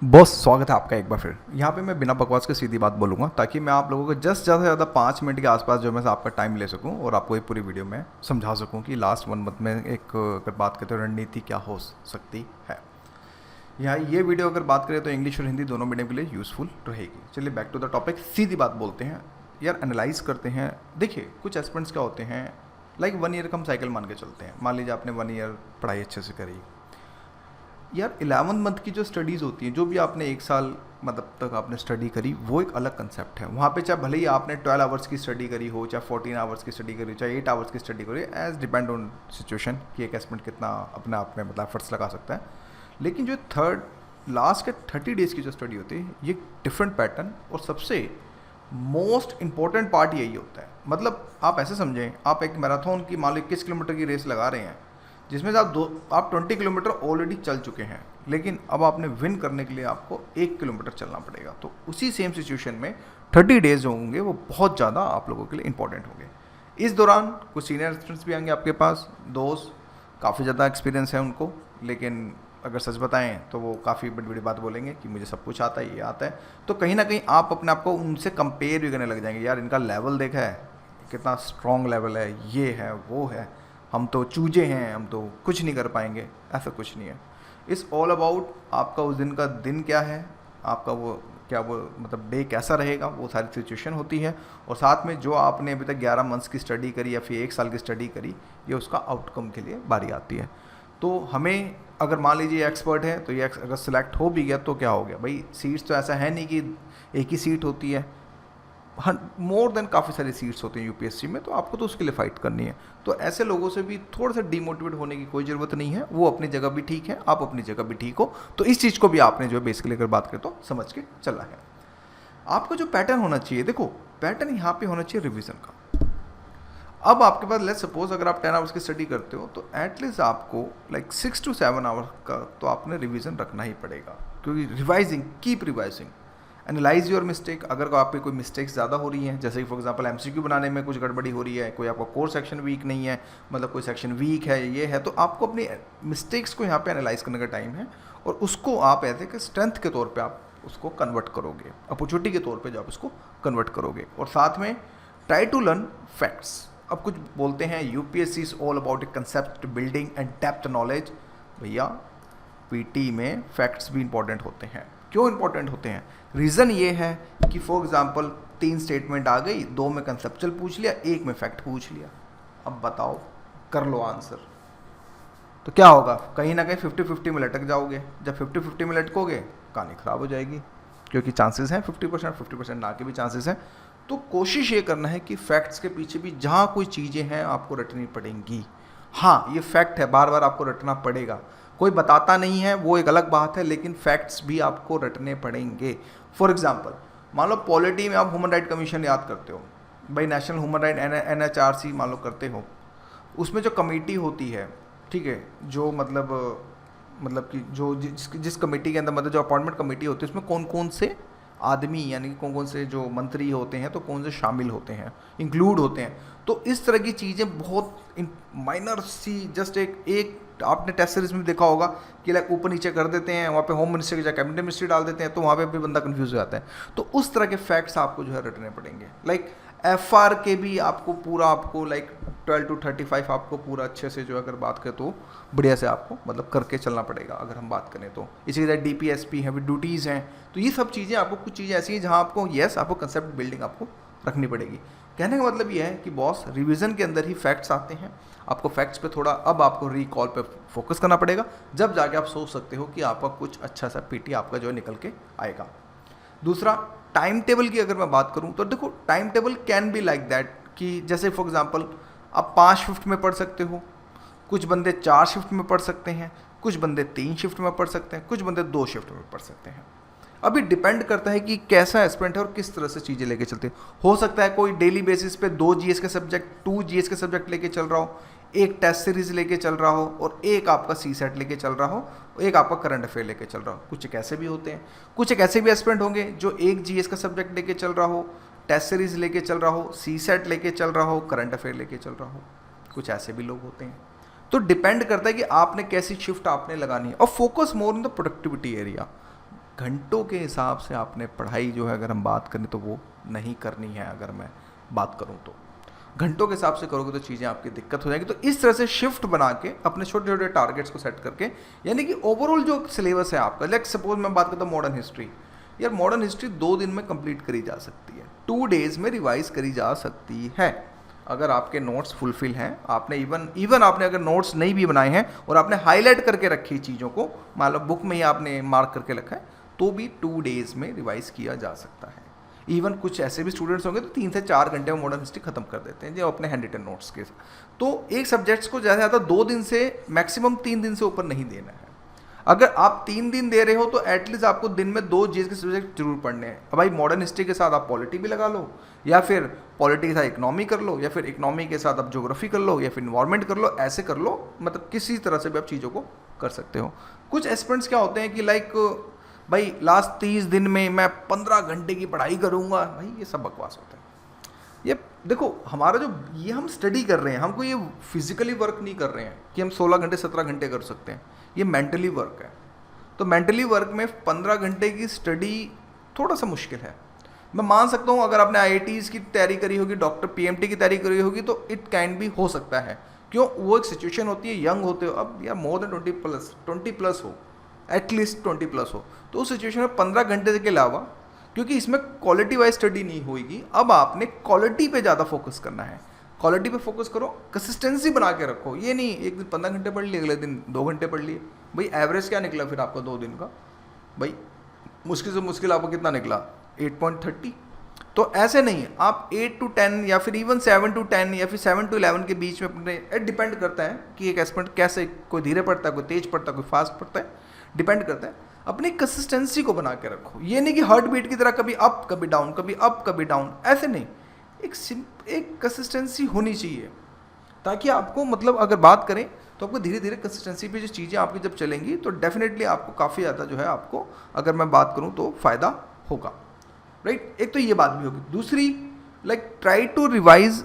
Boss स्वागत है आपका एक बार फिर। यहाँ पे मैं बिना बकवास के सीधी बात बोलूँगा ताकि मैं आप लोगों को जस्ट ज़्यादा से ज़्यादा 5 मिनट के आसपास जो मैं आपका टाइम ले सकूँ और आपको ये पूरी वीडियो में समझा सकूँ कि लास्ट 1 मंथ में एक अगर बात करें तो रणनीति क्या हो सकती है। यहाँ ये वीडियो अगर बात करें तो इंग्लिश और हिंदी दोनों मीडियम के लिए यूज़फुल रहेगी। चलिए बैक टू द टॉपिक, सीधी बात बोलते हैं यार, एनालाइज करते हैं। देखिए कुछ एस्पिरेंट्स क्या होते हैं, लाइक 1 ईयर का हम साइकिल मान के चलते हैं। मान लीजिए आपने 1 ईयर पढ़ाई अच्छे से करी यार, 11 मंथ की जो स्टडीज़ होती हैं, जो भी आपने 1 साल मतलब तक आपने स्टडी करी, वो एक अलग कंसेप्ट है। वहाँ पे चाहे भले ही आपने 12 आवर्स की स्टडी करी हो, चाहे 14 आवर्स की स्टडी करी हो, चाहे 8 आवर्स की स्टडी करी, एज डिपेंड ऑन सिचुएशन कि एक एस्पिरेंट कितना अपने आप में मतलब एफर्ट्स लगा सकता है। लेकिन जो थर्ड लास्ट के 30 डेज़ की जो स्टडी होती है, ये डिफरेंट पैटर्न और सबसे मोस्ट इंपॉर्टेंट पार्ट यही होता है। मतलब आप ऐसे समझें, आप एक मैराथन की मान लो 21 किलोमीटर की रेस लगा रहे हैं, जिसमें से आप 20 किलोमीटर ऑलरेडी चल चुके हैं, लेकिन अब आपने विन करने के लिए आपको 1 किलोमीटर चलना पड़ेगा। तो उसी सेम सिचुएशन में 30 डेज जो होंगे वो बहुत ज़्यादा आप लोगों के लिए इंपॉर्टेंट होंगे। इस दौरान कुछ सीनियर स्टूडेंट्स भी आएंगे आपके पास, दोस्त काफ़ी ज़्यादा एक्सपीरियंस है उनको, लेकिन अगर सच बताएं तो वो काफ़ी बड़ी बड़ी बात बोलेंगे कि मुझे सब कुछ आता है, ये आता है। तो कहीं ना कहीं आप अपने आप को उनसे कंपेयर भी करने लग जाएंगे, यार इनका लेवल देखा है कितना स्ट्रॉन्ग लेवल है, ये है वो है, हम तो चूजे हैं, हम तो कुछ नहीं कर पाएंगे। ऐसा कुछ नहीं है। इट्स ऑल अबाउट आपका उस दिन का दिन क्या है, आपका वो क्या वो मतलब डे कैसा रहेगा, वो सारी सिचुएशन होती है। और साथ में जो आपने अभी तक 11 मंथ्स की स्टडी करी या फिर 1 साल की स्टडी करी, ये उसका आउटकम के लिए बारी आती है। तो हमें अगर मान लीजिए एक्सपर्ट है तो ये अगर सिलेक्ट हो भी गया तो क्या हो गया भाई, सीट्स तो ऐसा है नहीं कि एक ही सीट होती है, मोर देन काफ़ी सारी सीट्स होती हैं यूपीएससी में, तो आपको तो उसके लिए फाइट करनी है। तो ऐसे लोगों से भी थोड़ा सा डिमोटिवेट होने की कोई ज़रूरत नहीं है, वो अपनी जगह भी ठीक है, आप अपनी जगह भी ठीक हो। तो इस चीज़ को भी आपने जो है बेसिकली अगर बात करें तो समझ के चला है। आपका जो पैटर्न होना चाहिए, देखो पैटर्न यहाँ पे होना चाहिए रिविज़न का। अब आपके पास लेट्स सपोज अगर आप 10 आवर्स की स्टडी करते हो तो एटलीस्ट आपको लाइक 6 to 7 आवर्स का तो आपने रिवीजन रखना ही पड़ेगा, क्योंकि revising, keep revising, analyse your mistake. अगर आप पे कोई मिस्टेक्स ज़्यादा हो रही हैं, जैसे कि फॉर एग्जांपल एमसीक्यू बनाने में कुछ गड़बड़ी हो रही है, कोई आपका कोर सेक्शन वीक नहीं है, मतलब कोई सेक्शन वीक है, ये है, तो आपको अपनी मिस्टेक्स को यहाँ पे एनालाइज करने का टाइम है। और उसको आप ऐसे कि स्ट्रेंथ के तौर पे आप उसको कन्वर्ट करोगे, अपॉर्चुनिटी के तौर पे जो आप उसको कन्वर्ट करोगे। और साथ में ट्राई टू लर्न फैक्ट्स। अब कुछ बोलते हैं UPSC is all about A concept building and depth knowledge. भैया पीटी में फैक्ट्स भी इंपॉर्टेंट होते हैं। क्यों इंपॉर्टेंट होते हैं? रीज़न ये है कि फॉर एग्जांपल 3 स्टेटमेंट आ गई, 2 में कंसेप्चुअल पूछ लिया, 1 में फैक्ट पूछ लिया। अब बताओ, कर लो आंसर, तो क्या होगा? कहीं ना कहीं 50-50 में लटक जाओगे। जब 50-50 में लटकोगे कहानी ख़राब हो जाएगी, क्योंकि चांसेस हैं 50% ना के भी चांसेस हैं। तो कोशिश ये करना है कि फैक्ट्स के पीछे भी जहाँ कोई चीज़ें हैं आपको रटनी पड़ेंगी। हाँ ये फैक्ट है, बार बार आपको रटना पड़ेगा, कोई बताता नहीं है वो एक अलग बात है, लेकिन फैक्ट्स भी आपको रटने पड़ेंगे। फॉर एग्जांपल मान लो पॉलिटी में आप ह्यूमन राइट कमीशन याद करते हो, भाई नेशनल ह्यूमन राइट NHRC मान लो करते हो, उसमें जो कमेटी होती है, ठीक है, जो मतलब कि जो जिस कमेटी के अंदर मतलब जो अपॉइंटमेंट कमेटी होती है, उसमें कौन कौन से आदमी यानी कि कौन कौन से जो मंत्री होते हैं, तो कौन से शामिल होते हैं, इंक्लूड होते हैं। तो इस तरह की चीज़ें बहुत माइनर सी, जस्ट एक आपने टेस्ट सीरीज में देखा होगा कि लाइक ऊपर नीचे कर देते हैं, वहाँ पे होम मिनिस्टर की जगह कैबिनेट मिनिस्ट्री डाल देते हैं, तो वहाँ पे भी बंदा कंफ्यूज हो जाता है। तो उस तरह के फैक्ट्स आपको जो है रटने पड़ेंगे। लाइक FR के भी आपको पूरा आपको लाइक 12 to 35 आपको पूरा अच्छे से जो अगर बात करें तो बढ़िया से आपको मतलब करके चलना पड़ेगा अगर हम बात करें तो। इसी तरह DPSP है, ड्यूटीज़ हैं, तो ये सब चीज़ें आपको, कुछ चीज़ें ऐसी हैं जहाँ आपको आपको कंसेप्ट बिल्डिंग आपको रखनी पड़ेगी। कहने का मतलब ये है कि बॉस रिवीजन के अंदर ही फैक्ट्स आते हैं, आपको फैक्ट्स पे थोड़ा अब आपको रिकॉल पे फोकस करना पड़ेगा, जब जाके आप सोच सकते हो कि आपका कुछ अच्छा सा पीटी आपका जो है निकल के आएगा। दूसरा, टाइम टेबल की अगर मैं बात करूं तो देखो time table can be like that कि जैसे फॉर एग्जांपल आप 5 शिफ्ट में पढ़ सकते हो, कुछ बंदे 4 शिफ्ट में पढ़ सकते हैं, कुछ बंदे 3 शिफ्ट में पढ़ सकते हैं, कुछ बंदे 2 शिफ्ट में पढ़ सकते हैं। अभी डिपेंड करता है कि कैसा एस्पिरेंट है और किस तरह से चीज़ें लेके चलते हैं। हो सकता है कोई डेली बेसिस पे 2 जीएस के सब्जेक्ट, 2 जीएस के सब्जेक्ट लेके चल रहा हो, एक टेस्ट सीरीज लेके चल रहा हो, और एक आपका CSET लेके चल रहा हो, एक आपका करंट अफेयर लेके चल रहा हो। कुछ एक ऐसे भी होते हैं, कुछ एक ऐसे भी एस्पिरेंट होंगे जो एक जीएस का सब्जेक्ट लेके चल रहा हो, टेस्ट सीरीज लेके चल रहा हो, CSET लेके चल रहा हो, करंट अफेयर लेके चल रहा हो। कुछ ऐसे भी लोग होते हैं। तो डिपेंड करता है कि आपने कैसी शिफ्ट आपने लगानी है, और focus more in the productivity area. घंटों के हिसाब से आपने पढ़ाई जो है अगर हम बात करें तो वो नहीं करनी है। अगर मैं बात करूं तो घंटों के हिसाब से करोगे तो चीज़ें आपकी दिक्कत हो जाएगी। तो इस तरह से शिफ्ट बना के अपने छोटे छोटे टारगेट्स को सेट करके, यानी कि ओवरऑल जो सिलेबस है आपका, लाइक सपोज मैं बात करता हूँ मॉडर्न हिस्ट्री, यार मॉडर्न हिस्ट्री 2 दिन में कंप्लीट करी जा सकती है, 2 डेज में रिवाइज करी जा सकती है अगर आपके नोट्स फुलफिल हैं। आपने इवन आपने अगर नोट्स नहीं भी बनाए हैं और आपने हाईलाइट करके रखी चीज़ों को, मान लो बुक में ही आपने मार्क करके रखा है, तो भी 2 डेज में रिवाइज किया जा सकता है। इवन कुछ ऐसे भी स्टूडेंट्स होंगे तो 3 से 4 घंटे में मॉडर्न हिस्ट्री खत्म कर देते हैं जो अपने हैंड रिटन नोट्स के साथ। तो एक सब्जेक्ट्स को ज़्यादा से ज़्यादा 2 दिन से मैक्सिमम 3 दिन से ऊपर नहीं देना है। अगर आप 3 दिन दे रहे हो तो एटलीस्ट आपको दिन में 2 जीएस के सब्जेक्ट जरूर पढ़ने हैं। अब भाई मॉडर्न हिस्ट्री के साथ आप पॉलिटी भी लगा लो, या फिर पॉलिटी के साथ इकोनॉमी कर लो, या फिर इकोनॉमी के साथ आप ज्योग्राफी कर लो, या फिर इन्वायरमेंट कर लो, ऐसे कर लो, मतलब किसी तरह से भी आप चीज़ों को कर सकते हो। कुछ एस्पिरेंट्स क्या होते हैं कि लाइक भाई लास्ट 30 दिन में मैं 15 घंटे की पढ़ाई करूँगा, भाई ये सब बकवास होता है। ये देखो हमारा जो ये हम स्टडी कर रहे हैं, हमको ये फिजिकली वर्क नहीं कर रहे हैं कि हम 16 घंटे 17 घंटे कर सकते हैं, ये मेंटली वर्क है। तो मेंटली वर्क में 15 घंटे की स्टडी थोड़ा सा मुश्किल है। मैं मान सकता हूँ अगर आपने IITs की तैयारी करी होगी, डॉक्टर PMT की तैयारी करी होगी, तो इट कैन भी हो सकता है। क्यों? वो एक सिचुएशन होती है, यंग होते हो, अब या मोर देन 20 प्लस हो, एटलीस्ट 20 प्लस हो, तो उस सिचुएशन में 15 घंटे के अलावा, क्योंकि इसमें क्वालिटी वाइज स्टडी नहीं होगी, अब आपने क्वालिटी पे ज़्यादा फोकस करना है। क्वालिटी पे फोकस करो, कंसिस्टेंसी बना के रखो। ये नहीं एक दिन 15 घंटे पढ़ लिए, अगले दिन 2 घंटे पढ़ लिए, भाई एवरेज क्या निकला फिर आपका 2 दिन का? भाई मुश्किल से मुश्किल आपको कितना निकला? 8.30। तो ऐसे नहीं है, आप 8 to 10 या फिर इवन 7 to 10 या फिर 7 to 11 के बीच में अपने, डिपेंड करता है कि एक एस्पिरेंट कैसे, कोई धीरे पढ़ता है, कोई तेज पढ़ता है, कोई फास्ट पढ़ता है, डिपेंड करता है। अपनी कंसिस्टेंसी को बना के रखो। ये नहीं कि हार्ट बीट की तरह कभी अप कभी डाउन, कभी अप कभी डाउन, ऐसे नहीं। एक कंसिस्टेंसी होनी चाहिए, ताकि आपको, मतलब अगर बात करें तो आपको धीरे धीरे कंसिस्टेंसी पे जो चीज़ें आपकी जब चलेंगी तो डेफिनेटली आपको काफ़ी ज़्यादा जो है, आपको अगर मैं बात करूँ तो फ़ायदा होगा, राइट। एक तो ये बात भी होगी। दूसरी, लाइक ट्राई टू रिवाइज।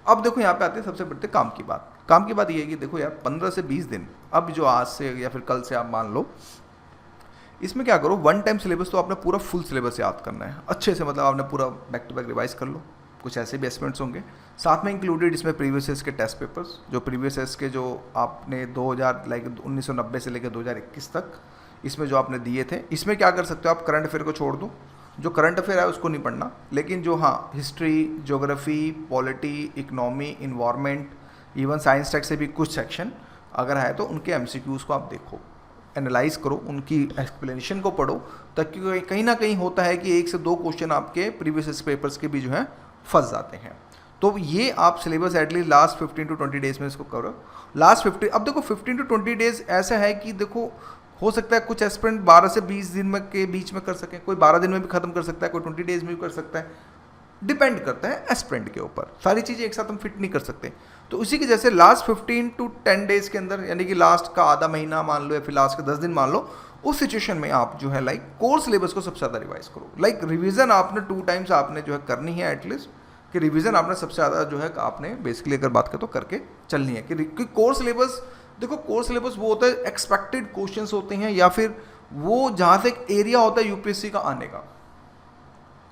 अब देखो यहाँ पे आते हैं सबसे बड़े काम की बात। काम की बात ये है कि देखो यार 15 से 20 दिन, अब जो आज से या फिर कल से आप मान लो, इसमें क्या करो, 1 टाइम सिलेबस तो आपने पूरा फुल सिलेबस याद करना है अच्छे से, मतलब आपने पूरा बैक टू बैक रिवाइज कर लो। कुछ ऐसे भी एस्पिरेंट्स होंगे साथ में इंक्लूडेड इसमें प्रीवियस ईयर्स के टेस्ट पेपर्स, जो प्रीवियस ईयर्स के जो आपने 1990 से लेकर 2021 तक इसमें जो आपने दिए थे। इसमें क्या कर सकते हो आप, करंट अफेयर को छोड़ दो, जो करंट अफेयर है उसको नहीं पढ़ना, लेकिन जो हाँ history, geography, polity, economy, environment, even science tech से भी कुछ सेक्शन अगर है तो उनके MCQs को आप देखो, एनालाइज करो, उनकी एक्सप्लेनेशन को पढ़ो, ताकि कहीं ना कहीं होता है कि 1 से 2 क्वेश्चन आपके प्रीवियस पेपर्स के भी जो है फंस जाते हैं। तो ये आप syllabus at least last 15 to 20 days में इसको करो। लास्ट 50, अब देखो 15 to 20 डेज ऐसा है कि देखो हो सकता है कुछ एस्पिरेंट 12 से 20 दिन में के बीच में कर सके, कोई 12 दिन में भी खत्म कर सकता है, कोई 20 डेज में भी कर सकता है, डिपेंड करता है एस्पिरेंट के ऊपर। सारी चीज़ें एक साथ हम फिट नहीं कर सकते। तो उसी की जैसे लास्ट 15 to 10 डेज के अंदर, यानी कि लास्ट का आधा महीना मान लो या फिर लास्ट के 10 दिन मान लो, उस सिचुएशन में आप जो है लाइक कोर सिलेबस को सबसे ज़्यादा रिवाइज करो। लाइक रिवीजन आपने 2 टाइम्स आपने जो है करनी है एटलीस्ट, कि रिवीजन आपने सबसे ज़्यादा जो है आपने बेसिकली अगर बात करें तो करके चलनी है। कि कोर सिलेबस, देखो कोर सिलेबस वो होता है एक्सपेक्टेड क्वेश्चंस होते हैं, या फिर वो जहाँ से एक एरिया होता है UPSC का आने का।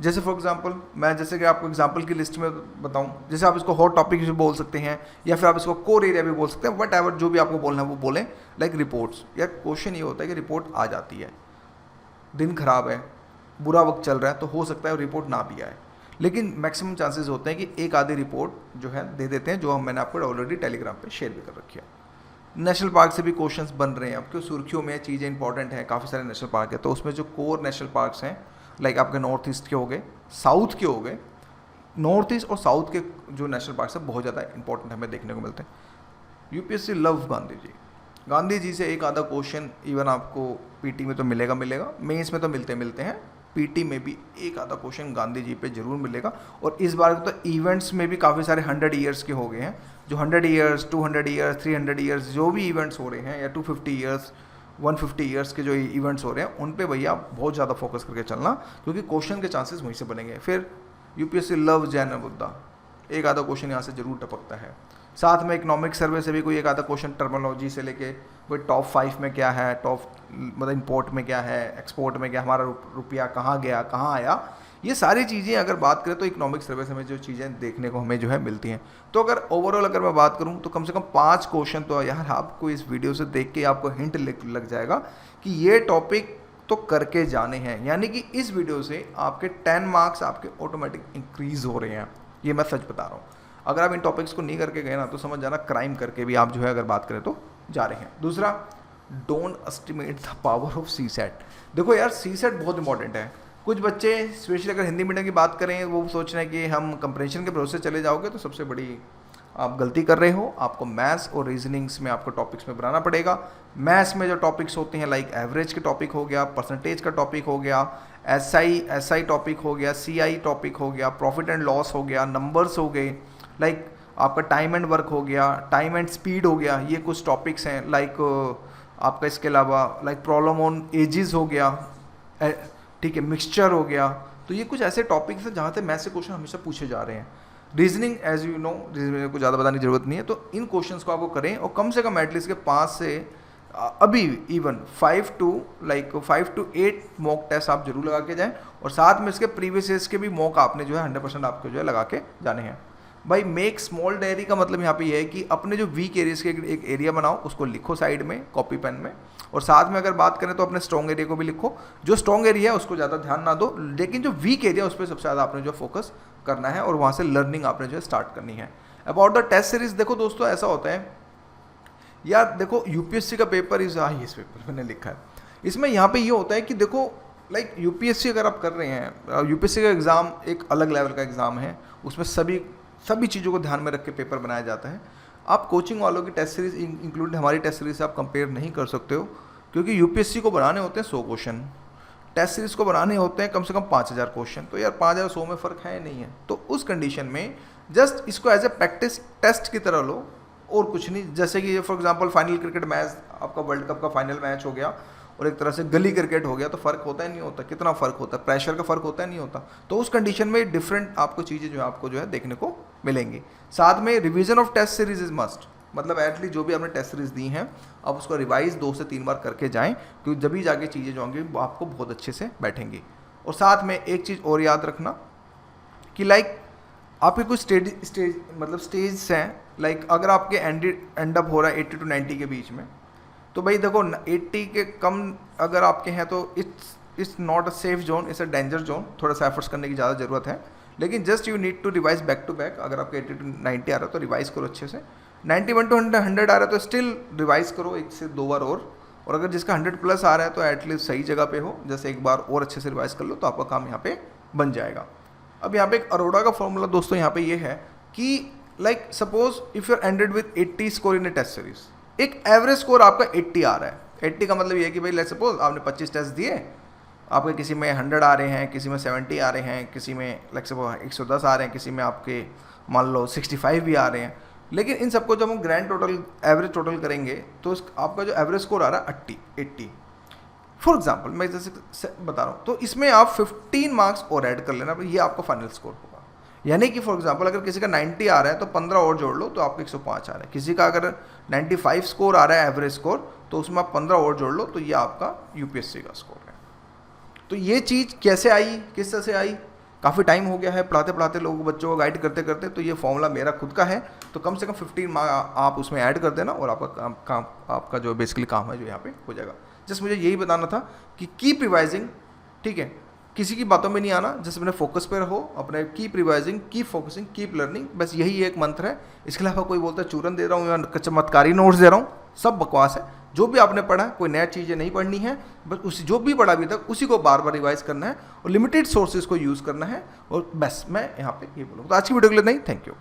जैसे फॉर एग्जांपल मैं जैसे कि आपको एग्जांपल की लिस्ट में बताऊं, जैसे आप इसको हॉट टॉपिक भी बोल सकते हैं, या फिर आप इसको कोर एरिया भी बोल सकते हैं, वट एवर जो भी आपको बोलना है वो बोलें। लाइक रिपोर्ट्स, या क्वेश्चन ये होता है कि रिपोर्ट आ जाती है, दिन खराब है, बुरा वक्त चल रहा है, तो हो सकता है रिपोर्ट ना भी आए, लेकिन मैक्सिमम चांसेस होते हैं कि एक आधी रिपोर्ट जो है दे देते हैं, जो मैंने आपको ऑलरेडी टेलीग्राम पे शेयर भी कर रखी है। नेशनल पार्क से भी क्वेश्चंस बन रहे हैं, अब क्यों सुर्खियों में चीज़ें इंपॉर्टेंट हैं, काफ़ी सारे नेशनल पार्क है, तो उसमें जो कोर नेशनल पार्क्स हैं, लाइक आपके नॉर्थ ईस्ट के हो गए, साउथ के हो गए, नॉर्थ ईस्ट और साउथ के जो नेशनल पार्क है बहुत ज़्यादा इंपॉर्टेंट हमें देखने को मिलते हैं। UPSC लव गांधी जी से एक आधा क्वेश्चन इवन आपको PT में तो मिलेगा, मेंस में तो मिलते हैं, PT में भी एक आधा क्वेश्चन गांधी जी पे जरूर मिलेगा। और इस बार तो इवेंट्स में भी काफ़ी सारे 100 ईयर्स के हो गए हैं, जो 100 ईयर्स, 200 ईयर्स, 300 ईयर्स जो भी इवेंट्स हो रहे हैं, या 250 ईयर्स, 150 ईयर्स के जो इवेंट्स हो रहे हैं, उन पे भैया बहुत ज़्यादा फोकस करके चलना, क्योंकि क्वेश्चन के चांसेस वहीं से बनेंगे। फिर UPSC लव जैन बुद्धा, एक आधा क्वेश्चन यहाँ से जरूर टपकता है। साथ में इकोनॉमिक सर्वे से भी कोई एक आधा क्वेश्चन टर्मिनोलॉजी से लेके कोई टॉप 5 में क्या है, टॉप मतलब इंपोर्ट में क्या है, एक्सपोर्ट में क्या, हमारा रुपया कहाँ गया कहाँ आया, ये सारी चीज़ें अगर बात करें तो इकोनॉमिक सर्वे से हमें जो चीज़ें देखने को हमें जो है मिलती हैं। तो अगर ओवरऑल अगर मैं बात करूं तो कम से कम 5 क्वेश्चन तो यार आपको इस वीडियो से देख के आपको हिंट लग जाएगा कि ये टॉपिक तो करके जाने हैं, यानी कि इस वीडियो से आपके 10 मार्क्स आपके ऑटोमेटिक इंक्रीज हो रहे हैं, ये मैं सच बता रहा हूँ। अगर आप इन टॉपिक्स को नहीं करके गए ना तो समझ जाना क्राइम करके भी आप जो है अगर बात करें तो जा रहे हैं। दूसरा, don't estimate the power of CSAT. देखो यार सी सेट बहुत इंपॉर्टेंट है। कुछ बच्चे स्पेशली अगर हिंदी मीडियम की बात करें वो सोच रहे हैं कि हम कंपैरिजन के भरोसे चले जाओगे तो सबसे बड़ी आप गलती कर रहे हो। आपको मैथ्स और रीजनिंग्स में आपको टॉपिक्स में बनाना पड़ेगा। मैथ्स में जो टॉपिक्स होते हैं लाइक एवरेज के टॉपिक हो गया, परसेंटेज का टॉपिक हो गया, एसआई टॉपिक हो गया, सीआई टॉपिक हो गया, प्रॉफिट एंड लॉस हो गया, नंबर्स हो गए, लाइक आपका टाइम एंड वर्क हो गया, टाइम एंड स्पीड हो गया, ये कुछ टॉपिक्स हैं। लाइक आपका इसके अलावा लाइक प्रॉब्लम ऑन एजेस हो गया, ठीक है, मिक्सचर हो गया। तो ये कुछ ऐसे टॉपिक्स हैं जहाँ से मैथ्स से क्वेश्चन हमेशा पूछे जा रहे हैं। Reasoning as you know reasoning को ज़्यादा बताने की जरूरत नहीं है, तो इन क्वेश्चंस को आपको करें और कम से कम एटलीस्ट के 5 से अभी इवन 5 to 8 मॉक टेस्ट आप जरूर लगा के जाएं और साथ में इसके प्रीवियस ईयर्स के भी मॉक आपने जो है 100% आपको जो है लगा के जाने हैं। भाई मेक स्मॉल डायरी का मतलब यहाँ पे ये है कि अपने जो वीक एरियाज के एक एरिया बनाओ, उसको लिखो साइड में कॉपी पेन में, और साथ में अगर बात करें तो अपने स्ट्रॉन्ग एरिया को भी लिखो। जो स्ट्रॉन्ग एरिया है उसको ज़्यादा ध्यान ना दो, लेकिन जो वीक एरिया उस पर सबसे ज़्यादा आपने जो फोकस करना है और वहाँ से लर्निंग आपने जो है स्टार्ट करनी है। अबाउट द टेस्ट सीरीज, देखो दोस्तों ऐसा होता है यार, देखो यूपीएससी का पेपर इस पेपर मैंने लिखा है, इसमें यहाँ पे ये होता है कि देखो लाइक यूपीएससी अगर आप कर रहे हैं, यूपीएससी का एग्ज़ाम एक अलग लेवल का एग्ज़ाम है, उसमें सभी चीज़ों को ध्यान में रख के पेपर बनाया जाता है। आप कोचिंग वालों की टेस्ट सीरीज इंक्लूड हमारी टेस्ट सीरीज से आप कंपेयर नहीं कर सकते हो, क्योंकि यूपीएससी को बनाने होते हैं 100 क्वेश्चन, टेस्ट सीरीज को बनाने होते हैं कम से कम 5000 क्वेश्चन। तो यार 5000 100 में फ़र्क है नहीं है। तो उस कंडीशन में जस्ट इसको एज ए प्रैक्टिस टेस्ट की तरह लो और कुछ नहीं। जैसे कि for example final cricket match, आपका वर्ल्ड कप का फाइनल मैच हो गया और एक तरह से गली क्रिकेट हो गया, तो फ़र्क होता है नहीं होता, कितना फ़र्क होता है, प्रेशर का फ़र्क होता है नहीं होता। तो उस कंडीशन में डिफरेंट आपको चीज़ें जो है आपको जो है देखने को मिलेंगी। साथ में revision of test series is must, मतलब एटलीस्ट जो भी आपने टेस्ट सीरीज दी हैं आप उसको रिवाइज 2 से 3 बार करके जाएं, क्योंकि जब भी जाके चीज़ें जो होंगी वो आपको बहुत अच्छे से बैठेंगी। और साथ में एक चीज़ और याद रखना कि लाइक आपके कुछ स्टेज हैं, लाइक अगर आपके एंड अप हो रहा है 80 to 90 के बीच में, तो भाई देखो 80 के कम अगर आपके हैं तो it's not a safe zone, it's a danger zone. थोड़ा सा एफर्ट्स करने की ज़्यादा ज़रूरत है, लेकिन just you need to revise back to back. अगर आपके 80 to 90 आ रहा है तो रिवाइज करो अच्छे से, 91 to 100 आ रहा है तो स्टिल रिवाइज करो 1 से 2 बार और अगर जिसका 100+ आ रहा है तो एटलीस्ट सही जगह पे हो, जैसे एक बार और अच्छे से रिवाइज कर लो तो आपका काम यहाँ पे बन जाएगा। अब यहाँ पे एक अरोड़ा का फॉर्मूला दोस्तों यहाँ पे ये है कि like suppose if you are ended with 80 score in a test series, एक एवरेज स्कोर आपका 80 आ रहा है। 80 का मतलब ये है कि भाई लेट्स सपोज आपने 25 टेस्ट दिए, आपके किसी में 100 आ रहे हैं, किसी में 70 आ रहे हैं, किसी में लाइक सपोज 110 आ रहे हैं, किसी में आपके मान लो 65 भी आ रहे हैं। लेकिन इन सबको जब हम ग्रैंड टोटल एवरेज टोटल करेंगे तो आपका जो एवरेज स्कोर आ रहा है 80 फॉर एग्जांपल, मैं जैसे बता रहा हूँ, तो इसमें आप 15 मार्क्स और ऐड कर लेना, ये आपका फाइनल स्कोर होगा। यानी कि फॉर एग्जांपल अगर किसी का 90 आ रहा है तो 15 और जोड़ लो तो आपको 105 आ रहा है। किसी का अगर 95 स्कोर आ रहा है एवरेज स्कोर, तो उसमें आप 15 और जोड़ लो तो ये आपका यूपीएससी का स्कोर है। तो ये चीज़ कैसे आई, किस तरह से आई, काफ़ी टाइम हो गया है पढ़ाते पढ़ाते लोगों बच्चों को गाइड करते करते, तो ये फॉर्मूला मेरा खुद का है। तो कम से कम 15 मार्क्स आप उसमें ऐड कर देना और आपका काम आपका जो बेसिकली काम है जो यहाँ पे हो जाएगा। जस्ट मुझे यही बताना था कि कीप रिवाइजिंग, ठीक है, किसी की बातों में नहीं आना, जैसे अपने फोकस पे रहो, अपने keep revising, keep focusing, keep learning, बस यही एक मंत्र है। इसके अलावा कोई बोलता है चूरन दे रहा हूँ या चमत्कारी नोट्स दे रहा हूँ, सब बकवास है। जो भी आपने पढ़ा कोई नया चीज़ें नहीं पढ़नी है, बस उसी जो भी पढ़ा अभी तक उसी को बार बार रिवाइज करना है और लिमिटेड सोर्सेज को यूज़ करना है। और बस मैं यहाँ पे ये बोलूँगा। तो आज की वीडियो के लिए नहीं, थैंक यू।